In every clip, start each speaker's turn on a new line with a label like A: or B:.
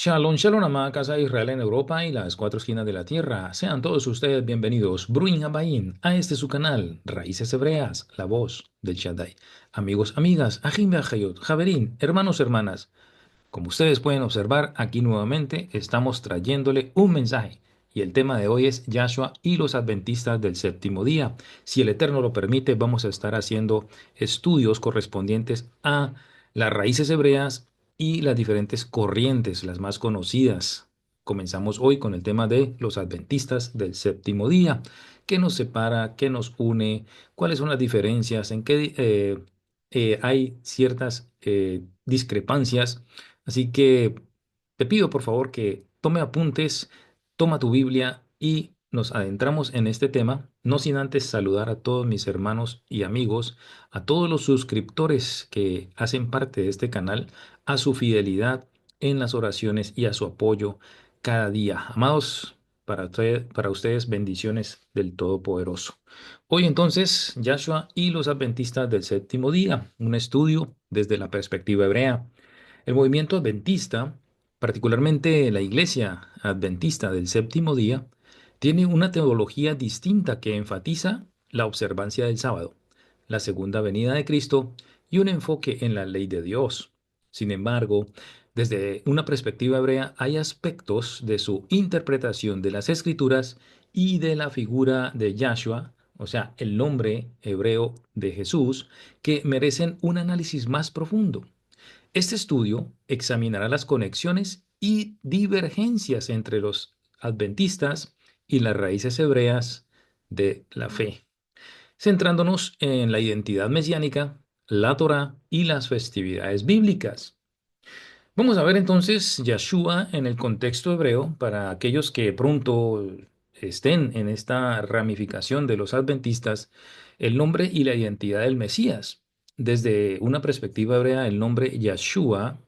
A: Shalom, shalom, amada casa de Israel en Europa y las cuatro esquinas de la tierra. Sean todos ustedes bienvenidos, Bruin Habayim, a este su canal, Raíces Hebreas, la voz del Shaddai. Amigos, amigas, Ajim Be'achayot, Javerín, hermanos, hermanas. Como ustedes pueden observar, aquí nuevamente estamos trayéndole un mensaje. Y el tema de hoy es Yahshua y los adventistas del séptimo día. Si el Eterno lo permite, vamos a estar haciendo estudios correspondientes a las raíces hebreas y las diferentes corrientes, las más conocidas. Comenzamos hoy con el tema de los adventistas del séptimo día. ¿Qué nos separa? ¿Qué nos une? ¿Cuáles son las diferencias? ¿En qué hay ciertas discrepancias? Así que te pido por favor que tome apuntes, toma tu Biblia y nos adentramos en este tema, no sin antes saludar a todos mis hermanos y amigos, a todos los suscriptores que hacen parte de este canal, a su fidelidad en las oraciones y a su apoyo cada día. Amados, para ustedes bendiciones del Todopoderoso. Hoy entonces, Yahshua y los adventistas del séptimo día, un estudio desde la perspectiva hebrea. El movimiento adventista, particularmente la Iglesia Adventista del Séptimo Día, tiene una teología distinta que enfatiza la observancia del sábado, la segunda venida de Cristo y un enfoque en la ley de Dios. Sin embargo, desde una perspectiva hebrea hay aspectos de su interpretación de las Escrituras y de la figura de Yahshua, o sea, el nombre hebreo de Jesús, que merecen un análisis más profundo. Este estudio examinará las conexiones y divergencias entre los adventistas y las raíces hebreas de la fe, centrándonos en la identidad mesiánica, la Torá y las festividades bíblicas. Vamos a ver entonces Yahshua en el contexto hebreo para aquellos que pronto estén en esta ramificación de los adventistas, el nombre y la identidad del Mesías. Desde una perspectiva hebrea, el nombre Yahshua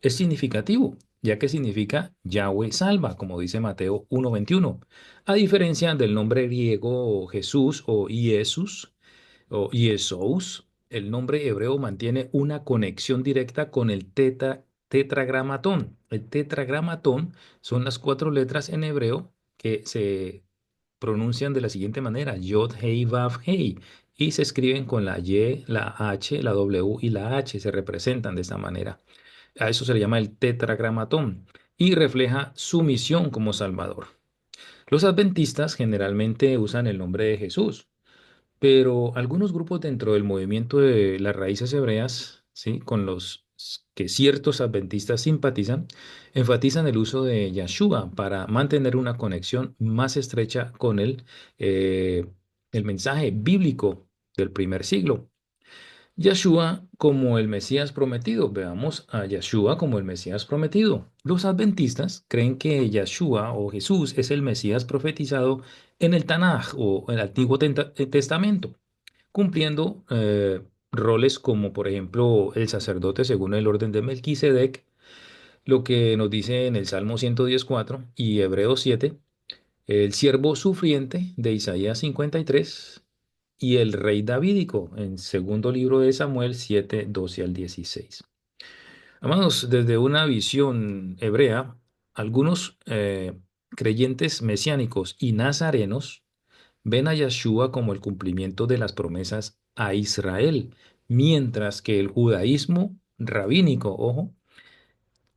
A: es significativo, ya que significa Yahweh salva, como dice Mateo 1:21, a diferencia del nombre griego Jesús o Jesús o Yesous. El nombre hebreo mantiene una conexión directa con el tetragramatón. El tetragramatón son las cuatro letras en hebreo que se pronuncian de la siguiente manera: Yod, Hei, Vav, Hei, y se escriben con la Y, la H, la W y la H, se representan de esta manera. A eso se le llama el tetragramatón y refleja su misión como Salvador. Los adventistas generalmente usan el nombre de Jesús, pero algunos grupos dentro del movimiento de las raíces hebreas, ¿sí?, con los que ciertos adventistas simpatizan, enfatizan el uso de Yahshua para mantener una conexión más estrecha con el mensaje bíblico del primer siglo. Yahshua como el Mesías prometido. Veamos a Yahshua como el Mesías prometido. Los adventistas creen que Yahshua o Jesús es el Mesías profetizado en el Tanaj o el Antiguo Testamento, cumpliendo roles como, por ejemplo, el sacerdote según el orden de Melquisedec, lo que nos dice en el Salmo 114 y Hebreos 7, el siervo sufriente de Isaías 53 y el rey davídico en segundo libro de Samuel 7, 12 al 16. Amados, desde una visión hebrea, algunos creyentes mesiánicos y nazarenos ven a Yahshua como el cumplimiento de las promesas a Israel, mientras que el judaísmo rabínico, ojo,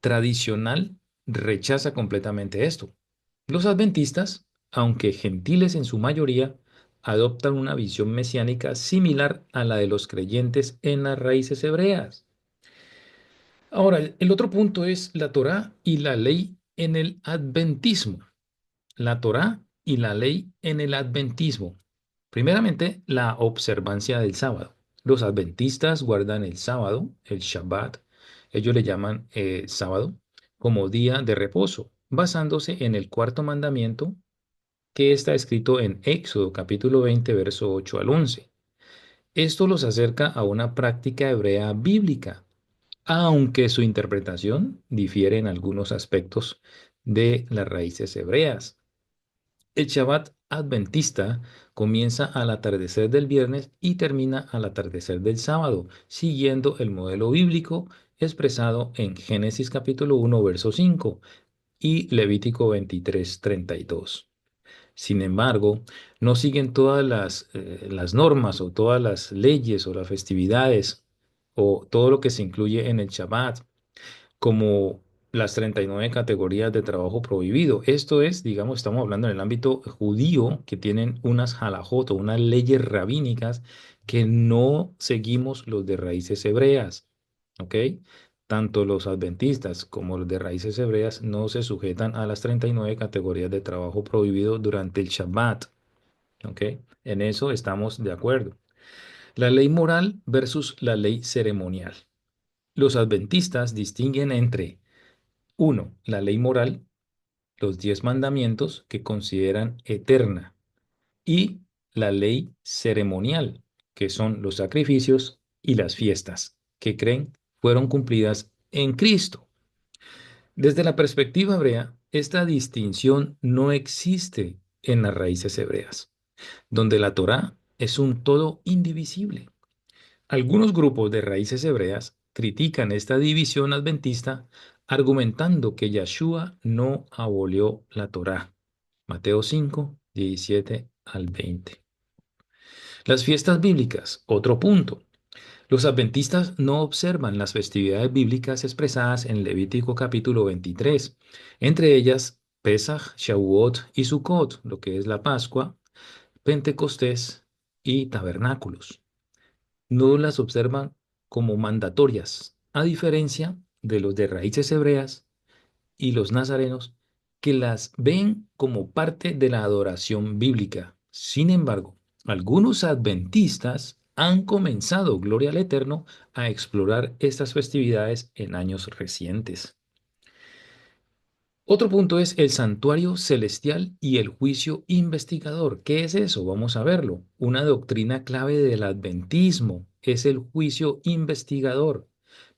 A: tradicional, rechaza completamente esto. Los adventistas, aunque gentiles en su mayoría, adoptan una visión mesiánica similar a la de los creyentes en las raíces hebreas. Ahora, el otro punto es la Torá y la ley en el adventismo. La Torá y la ley en el adventismo. Primeramente, la observancia del sábado. Los adventistas guardan el sábado, el Shabbat, ellos le llaman sábado, como día de reposo, basándose en el cuarto mandamiento que está escrito en Éxodo capítulo 20, verso 8 al 11. Esto los acerca a una práctica hebrea bíblica, aunque su interpretación difiere en algunos aspectos de las raíces hebreas. El Shabbat adventista comienza al atardecer del viernes y termina al atardecer del sábado, siguiendo el modelo bíblico expresado en Génesis capítulo 1, verso 5 y Levítico 23:32. Sin embargo, no siguen todas las normas o todas las leyes o las festividades o todo lo que se incluye en el Shabbat, como las 39 categorías de trabajo prohibido. Esto es, digamos, estamos hablando en el ámbito judío, que tienen unas halajot o unas leyes rabínicas que no seguimos los de raíces hebreas. ¿Ok? Tanto los adventistas como los de raíces hebreas no se sujetan a las 39 categorías de trabajo prohibido durante el Shabbat. ¿Ok? En eso estamos de acuerdo. La ley moral versus la ley ceremonial. Los adventistas distinguen entre uno, la ley moral, los 10 mandamientos que consideran eterna, y la ley ceremonial, que son los sacrificios y las fiestas, que creen fueron cumplidas en Cristo. Desde la perspectiva hebrea, esta distinción no existe en las raíces hebreas, donde la Torá es un todo indivisible. Algunos grupos de raíces hebreas critican esta división adventista argumentando que Yahshua no abolió la Torá. Mateo 5, 17 al 20. Las fiestas bíblicas, otro punto. Los adventistas no observan las festividades bíblicas expresadas en Levítico capítulo 23, entre ellas Pesach, Shavuot y Sukkot, lo que es la Pascua, Pentecostés y tabernáculos. No las observan como mandatorias, a diferencia de los de raíces hebreas y los nazarenos, que las ven como parte de la adoración bíblica. Sin embargo, algunos adventistas han comenzado, gloria al Eterno, a explorar estas festividades en años recientes. Otro punto es el santuario celestial y el juicio investigador. ¿Qué es eso? Vamos a verlo. Una doctrina clave del adventismo es el juicio investigador,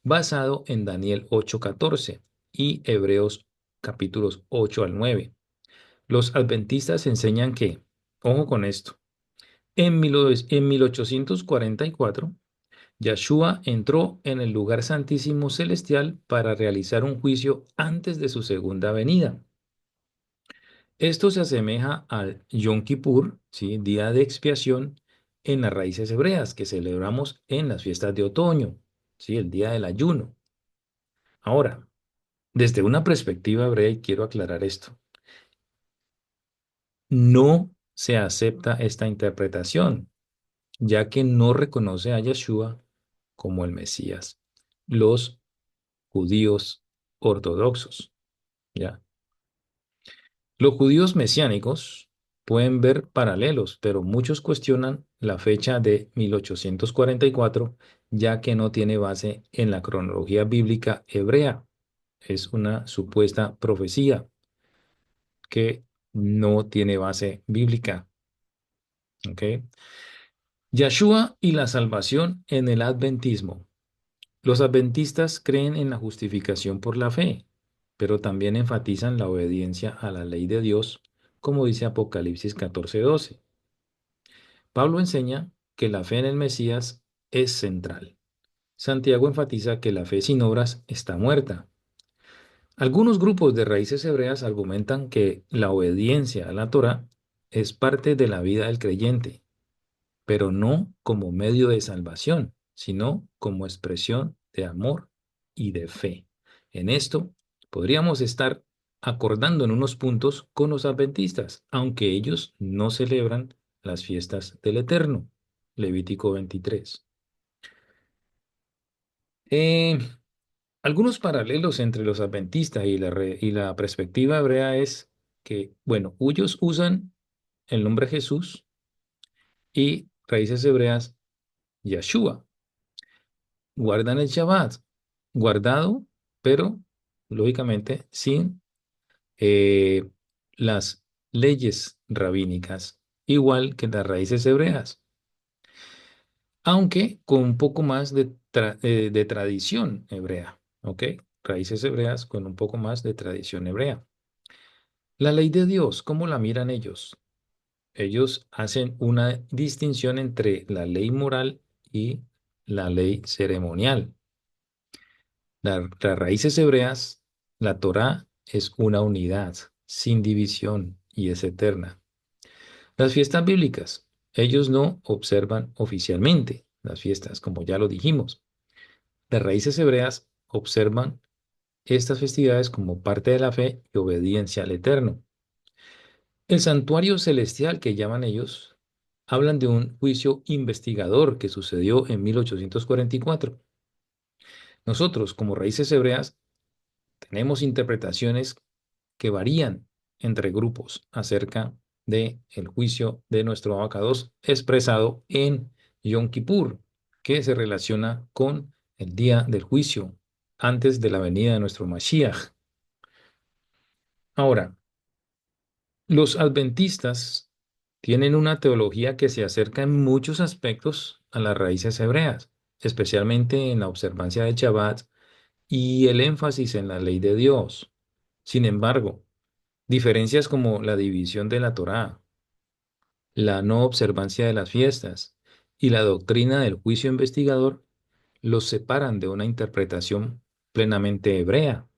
A: basado en Daniel 8:14 y Hebreos capítulos 8 al 9. Los adventistas enseñan que, ojo con esto, en 1844, Yahshua entró en el lugar santísimo celestial para realizar un juicio antes de su segunda venida. Esto se asemeja al Yom Kippur, ¿sí? Día de expiación en las raíces hebreas que celebramos en las fiestas de otoño, ¿sí? El día del ayuno. Ahora, desde una perspectiva hebrea, y quiero aclarar esto, no se acepta esta interpretación, ya que no reconoce a Yeshua como el Mesías. Los judíos ortodoxos, ¿ya? Los judíos mesiánicos pueden ver paralelos, pero muchos cuestionan la fecha de 1844, ya que no tiene base en la cronología bíblica hebrea. Es una supuesta profecía que no tiene base bíblica. ¿Ok? Yahshua y la salvación en el adventismo. Los adventistas creen en la justificación por la fe, pero también enfatizan la obediencia a la ley de Dios, como dice Apocalipsis 14:12. Pablo enseña que la fe en el Mesías es central. Santiago enfatiza que la fe sin obras está muerta. Algunos grupos de raíces hebreas argumentan que la obediencia a la Torá es parte de la vida del creyente, pero no como medio de salvación, sino como expresión de amor y de fe. En esto podríamos estar acordando en unos puntos con los adventistas, aunque ellos no celebran las fiestas del Eterno. Levítico 23. Eh, Algunos paralelos entre los adventistas y la perspectiva hebrea es que, bueno, ellos usan el nombre Jesús y raíces hebreas Yahshua. Guardan el Shabbat, guardado, pero lógicamente sin eh, las leyes rabínicas, igual que las raíces hebreas, aunque con un poco más de tradición hebrea, ¿ok? Raíces hebreas con un poco más de tradición hebrea. La ley de Dios, ¿cómo la miran ellos? Ellos hacen una distinción entre la ley moral y la ley ceremonial. Las raíces hebreas, la Torá es una unidad, sin división y es eterna. Las fiestas bíblicas, ellos no observan oficialmente las fiestas, como ya lo dijimos. Las raíces hebreas observan estas festividades como parte de la fe y obediencia al Eterno. El santuario celestial que llaman ellos, hablan de un juicio investigador que sucedió en 1844. Nosotros, como raíces hebreas, tenemos interpretaciones que varían entre grupos acerca de el juicio de nuestro abacados expresado en Yom Kippur, que se relaciona con el día del juicio antes de la venida de nuestro Mashiach. Ahora, los adventistas tienen una teología que se acerca en muchos aspectos a las raíces hebreas, especialmente en la observancia del Shabbat y el énfasis en la ley de Dios. Sin embargo, diferencias como la división de la Torá, la no observancia de las fiestas y la doctrina del juicio investigador los separan de una interpretación plenamente hebrea.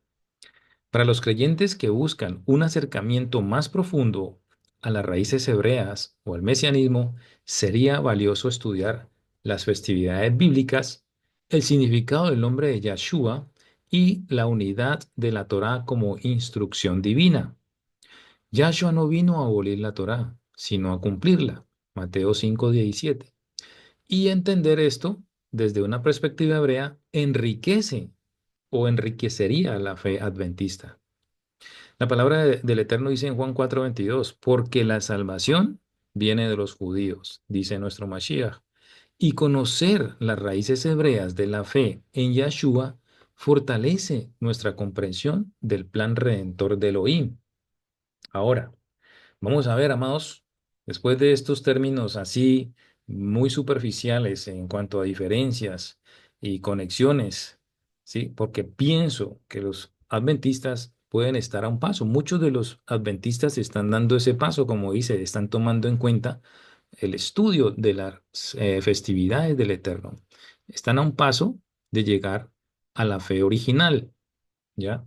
A: Para los creyentes que buscan un acercamiento más profundo a las raíces hebreas o al mesianismo, sería valioso estudiar las festividades bíblicas, el significado del nombre de Yahshua y la unidad de la Torá como instrucción divina. Yahshua no vino a abolir la Torá, sino a cumplirla. Mateo 5:17. Y entender esto desde una perspectiva hebrea enriquece o enriquecería la fe adventista. La palabra del Eterno dice en Juan 4:22, porque la salvación viene de los judíos, dice nuestro Mashiach, y conocer las raíces hebreas de la fe en Yahshua fortalece nuestra comprensión del plan redentor de Elohim. Ahora, vamos a ver, amados, después de estos términos así muy superficiales en cuanto a diferencias y conexiones, ¿sí? Porque pienso que los adventistas pueden estar a un paso. Muchos de los adventistas están dando ese paso, como dice, están tomando en cuenta el estudio de las festividades del Eterno. Están a un paso de llegar a la fe original, ¿ya?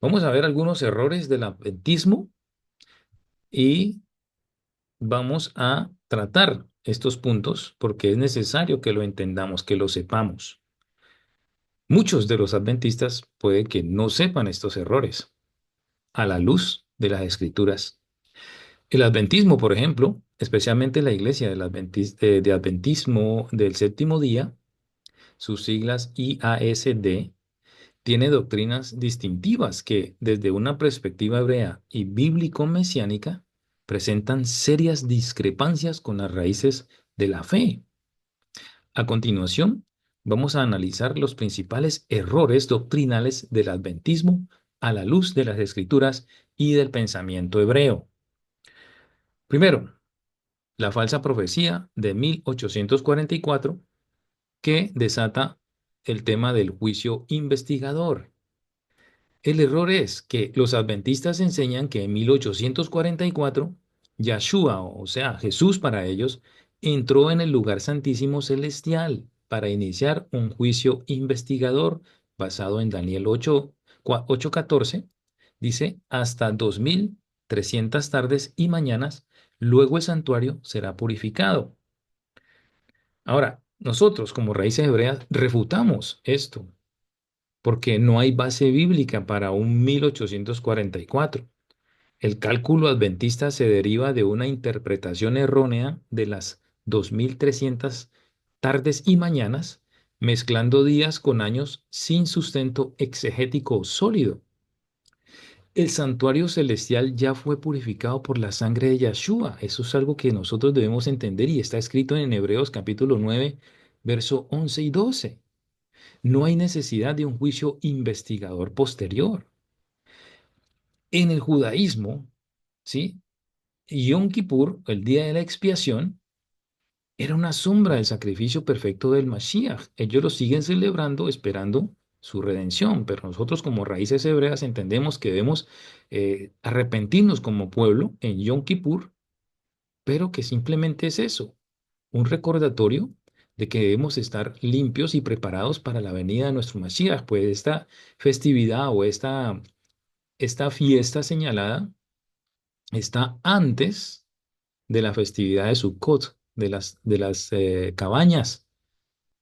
A: Vamos a ver algunos errores del adventismo y vamos a tratar estos puntos porque es necesario que lo entendamos, que lo sepamos. Muchos de los adventistas puede que no sepan estos errores a la luz de las escrituras. El adventismo, por ejemplo, especialmente la iglesia de adventismo del séptimo día, sus siglas IASD, tiene doctrinas distintivas que, desde una perspectiva hebrea y bíblico-mesiánica, presentan serias discrepancias con las raíces de la fe. A continuación, vamos a analizar los principales errores doctrinales del adventismo a la luz de las escrituras y del pensamiento hebreo. Primero, la falsa profecía de 1844 que desata el tema del juicio investigador. El error es que los adventistas enseñan que en 1844, Yahshua, o sea, Jesús para ellos, entró en el lugar santísimo celestial para iniciar un juicio investigador basado en Daniel 8:14. Dice, hasta 2300 tardes y mañanas, luego el santuario será purificado. Ahora, nosotros como raíces hebreas refutamos esto porque no hay base bíblica para un 1844. El cálculo adventista se deriva de una interpretación errónea de las 2300 tardes y mañanas, mezclando días con años sin sustento exegético sólido. El santuario celestial ya fue purificado por la sangre de Yahshua. Eso es algo que nosotros debemos entender y está escrito en Hebreos capítulo 9, verso 11 y 12. No hay necesidad de un juicio investigador posterior. En el judaísmo, ¿sí? Yom Kippur, el día de la expiación, era una sombra del sacrificio perfecto del Mashiach. Ellos lo siguen celebrando esperando su redención, pero nosotros como raíces hebreas entendemos que debemos arrepentirnos como pueblo en Yom Kippur, pero que simplemente es eso, un recordatorio de que debemos estar limpios y preparados para la venida de nuestro Mashiach. Pues esta festividad o esta fiesta señalada está antes de la festividad de Sukkot, de las cabañas,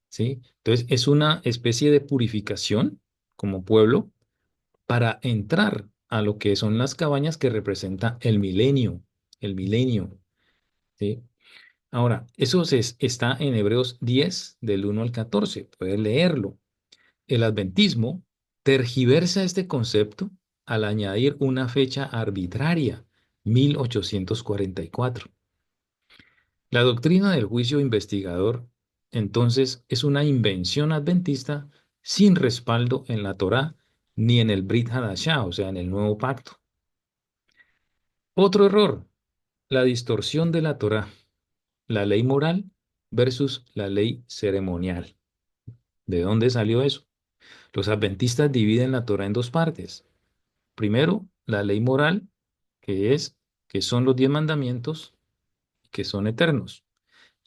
A: ¿sí? Entonces es una especie de purificación como pueblo para entrar a lo que son las cabañas que representa el milenio, ¿sí? Ahora, está en Hebreos 10, del 1 al 14, puedes leerlo. El adventismo tergiversa este concepto al añadir una fecha arbitraria, 1844. La doctrina del juicio investigador, entonces, es una invención adventista sin respaldo en la Torá ni en el Brit Hadashah, o sea, en el Nuevo Pacto. Otro error, la distorsión de la Torá, la ley moral versus la ley ceremonial. ¿De dónde salió eso? Los adventistas dividen la Torá en dos partes. Primero, la ley moral, que son los 10 mandamientos, que son eternos.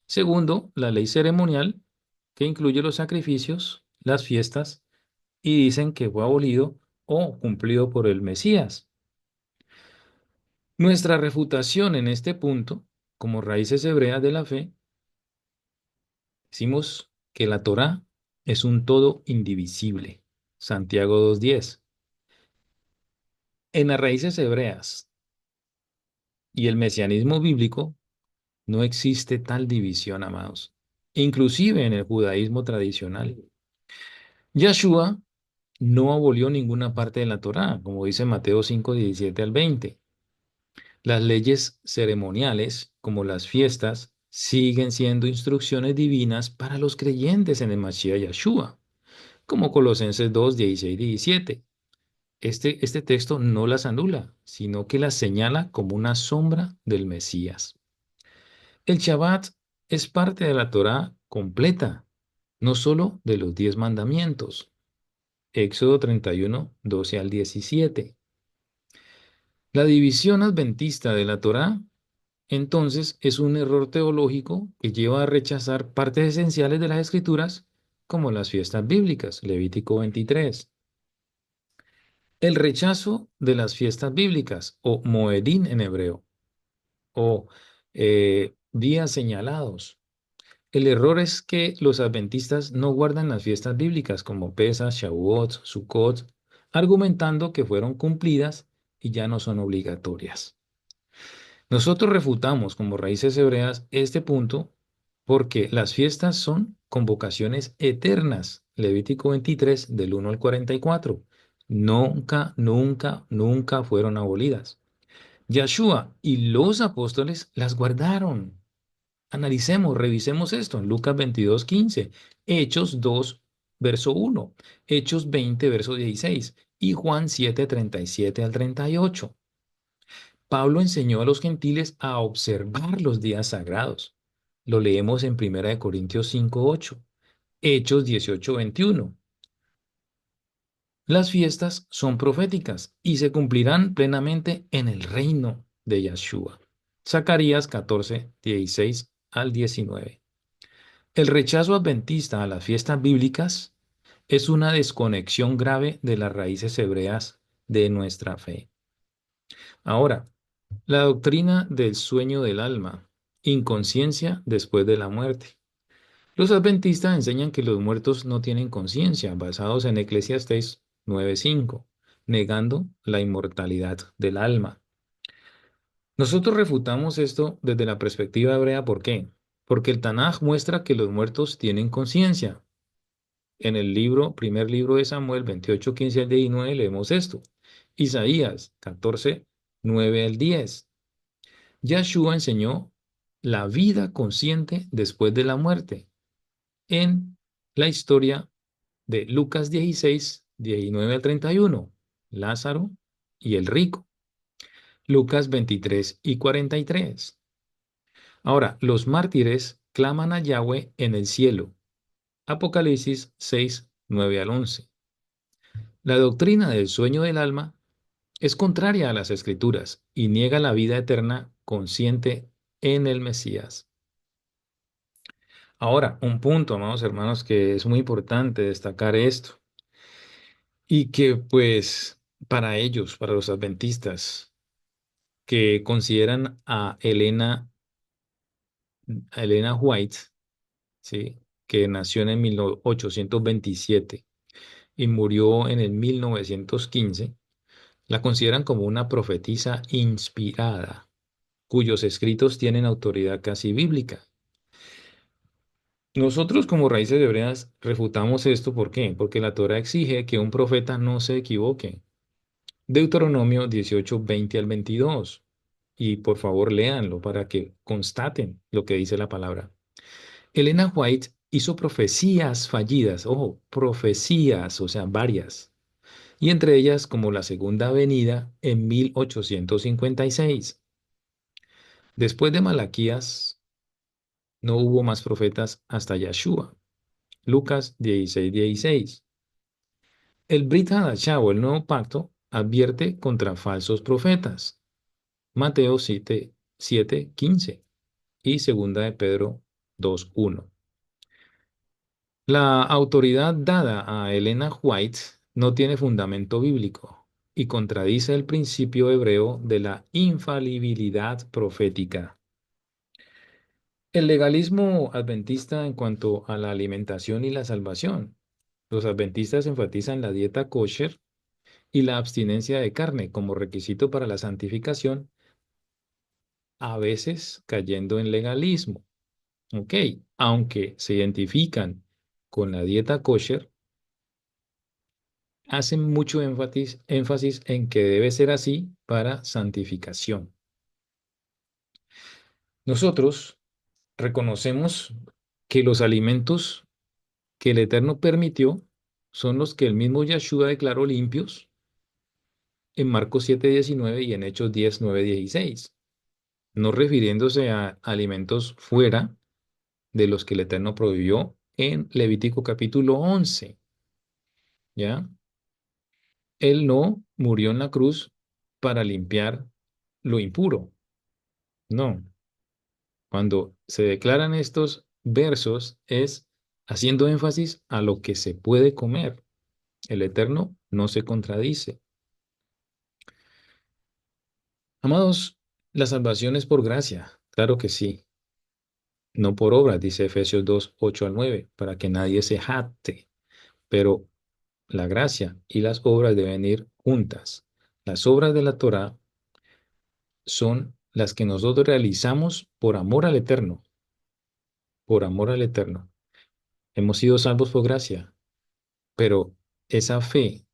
A: Segundo, la ley ceremonial, que incluye los sacrificios, las fiestas, y dicen que fue abolido o cumplido por el Mesías. Nuestra refutación en este punto, como raíces hebreas de la fe, decimos que la Torá es un todo indivisible. Santiago 2:10. En las raíces hebreas y el mesianismo bíblico no existe tal división, amados, inclusive en el judaísmo tradicional. Yahshua no abolió ninguna parte de la Torá, como dice Mateo 5:17 al 20. Las leyes ceremoniales, como las fiestas, siguen siendo instrucciones divinas para los creyentes en el Mashiach Yahshua, como Colosenses 2:16-17. Este texto no las anula, sino que las señala como una sombra del Mesías. El Shabbat es parte de la Torá completa, no solo de los 10 mandamientos. Éxodo 31:12-17. La división adventista de la Torá, entonces, es un error teológico que lleva a rechazar partes esenciales de las Escrituras, como las fiestas bíblicas, Levítico 23. El rechazo de las fiestas bíblicas, o Moedín en hebreo, o días señalados. El error es que los adventistas no guardan las fiestas bíblicas como Pesach, Shavuot, Sukkot, argumentando que fueron cumplidas y ya no son obligatorias. Nosotros refutamos como raíces hebreas este punto porque las fiestas son convocaciones eternas. Levítico 23, del 1 al 44. Nunca, nunca, nunca fueron abolidas. Yahshua y los apóstoles las guardaron. Analicemos, revisemos esto en Lucas 22:15, Hechos 2, verso 1, Hechos 20, verso 16 y Juan 7:37 al 38. Pablo enseñó a los gentiles a observar los días sagrados. Lo leemos en 1 Corintios 5:8, Hechos 18:21. Las fiestas son proféticas y se cumplirán plenamente en el reino de Yahshua. Zacarías 14:16 al 19. El rechazo adventista a las fiestas bíblicas es una desconexión grave de las raíces hebreas de nuestra fe. Ahora, la doctrina del sueño del alma, inconsciencia después de la muerte. Los adventistas enseñan que los muertos no tienen conciencia, basados en Eclesiastés 9:5, negando la inmortalidad del alma. Nosotros refutamos esto desde la perspectiva hebrea, ¿por qué? Porque el Tanaj muestra que los muertos tienen conciencia. En el primer libro de Samuel, 28:15 al 19, leemos esto. Isaías 14:9 al 10. Yahshua enseñó la vida consciente después de la muerte en la historia de Lucas 16:19 al 31, Lázaro y el rico. Lucas 23:43. Ahora, los mártires claman a Yahweh en el cielo. Apocalipsis 6:9 al 11. La doctrina del sueño del alma es contraria a las Escrituras y niega la vida eterna consciente en el Mesías. Ahora, un punto, amados hermanos, que es muy importante destacar esto y que pues para ellos, para los adventistas, que consideran a Elena White, ¿sí? Que nació en el 1827 y murió en el 1915, la consideran como una profetisa inspirada, cuyos escritos tienen autoridad casi bíblica. Nosotros como raíces hebreas refutamos esto, ¿por qué? Porque la Torah exige que un profeta no se equivoque. Deuteronomio 18, 20 al 22. Y por favor léanlo para que constaten lo que dice la palabra. Elena White hizo profecías fallidas, ojo, profecías, o sea, varias, y entre ellas como la segunda venida en 1856. Después de Malaquías, no hubo más profetas hasta Yeshua. Lucas 16, 16. El Brit Hadashah o el Nuevo Pacto advierte contra falsos profetas. Mateo 7, 7, 15 y segunda de Pedro 2, 1. La autoridad dada a Elena White no tiene fundamento bíblico y contradice el principio hebreo de la infalibilidad profética. El legalismo adventista en cuanto a la alimentación y la salvación. Los adventistas enfatizan la dieta kosher y la abstinencia de carne como requisito para la santificación, a veces cayendo en legalismo. Ok, aunque se identifican con la dieta kosher, hacen mucho énfasis en que debe ser así para santificación. Nosotros reconocemos que los alimentos que el Eterno permitió son los que el mismo Yahshua declaró limpios en Marcos 7:19 y en Hechos 10:9-16, no refiriéndose a alimentos fuera de los que el Eterno prohibió en Levítico capítulo 11, ¿ya? Él no murió en la cruz para limpiar lo impuro, no. Cuando se declaran estos versos es haciendo énfasis a lo que se puede comer. El Eterno no se contradice. Amados, la salvación es por gracia, claro que sí, no por obras, dice Efesios 2, 8 al 9, para que nadie se jacte, pero la gracia y las obras deben ir juntas. Las obras de la Torá son las que nosotros realizamos por amor al Eterno, por amor al Eterno. Hemos sido salvos por gracia, pero esa fe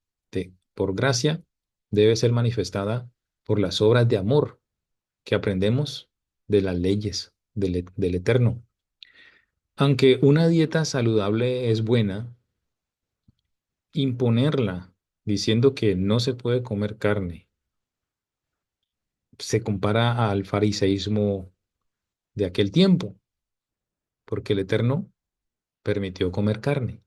A: por gracia debe ser manifestada por las obras de amor que aprendemos de las leyes del Eterno. Aunque una dieta saludable es buena, imponerla diciendo que no se puede comer carne se compara al fariseísmo de aquel tiempo, porque el Eterno permitió comer carne.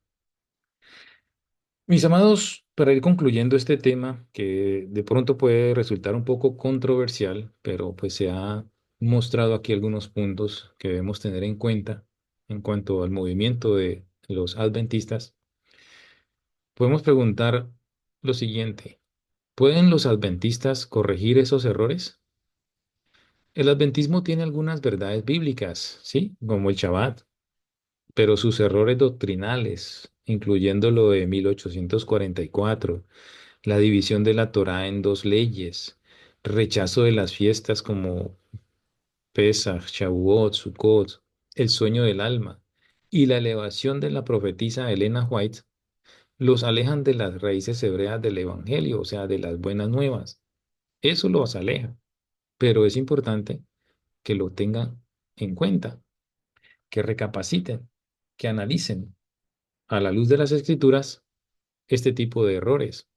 A: Mis amados, para ir concluyendo este tema, que de pronto puede resultar un poco controversial, pero pues se ha mostrado aquí algunos puntos que debemos tener en cuenta en cuanto al movimiento de los adventistas, podemos preguntar lo siguiente: ¿pueden los adventistas corregir esos errores? El adventismo tiene algunas verdades bíblicas, ¿sí? Como el Shabbat, pero sus errores doctrinales, incluyendo lo de 1844, la división de la Torá en dos leyes, rechazo de las fiestas como Pesach, Shavuot, Sukkot, el sueño del alma y la elevación de la profetisa Elena White, los alejan de las raíces hebreas del Evangelio, o sea, de las buenas nuevas. Eso los aleja, pero es importante que lo tengan en cuenta, que recapaciten, que analicen a la luz de las escrituras este tipo de errores.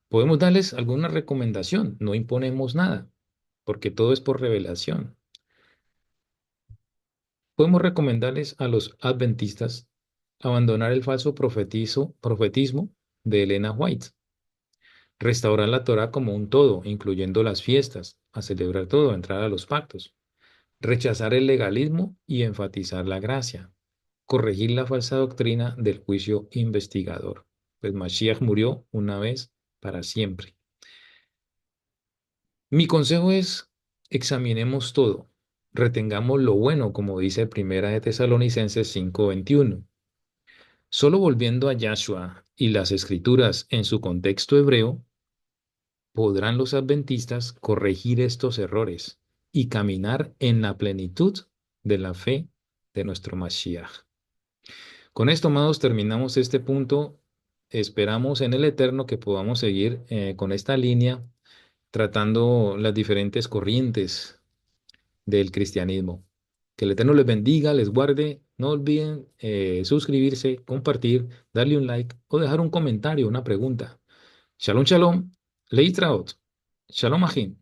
A: Podemos darles alguna recomendación, no imponemos nada, porque todo es por revelación. Podemos recomendarles a los adventistas abandonar el falso profetismo de Elena White, restaurar la Torah como un todo, incluyendo las fiestas, a celebrar todo, entrar a los pactos, rechazar el legalismo y enfatizar la gracia, corregir la falsa doctrina del juicio investigador. Pues Mashiach murió una vez para siempre. Mi consejo es, examinemos todo, retengamos lo bueno, como dice Primera de Tesalonicenses 5:21. Solo volviendo a Yahshua y las escrituras en su contexto hebreo, podrán los adventistas corregir estos errores y caminar en la plenitud de la fe de nuestro Mashiach. Con esto, amados, terminamos este punto. Esperamos en el Eterno que podamos seguir con esta línea tratando las diferentes corrientes del cristianismo. Que el Eterno les bendiga, les guarde. No olviden suscribirse, compartir, darle un like o dejar un comentario, una pregunta. Shalom, shalom. Leitraot. Shalom, Ajin.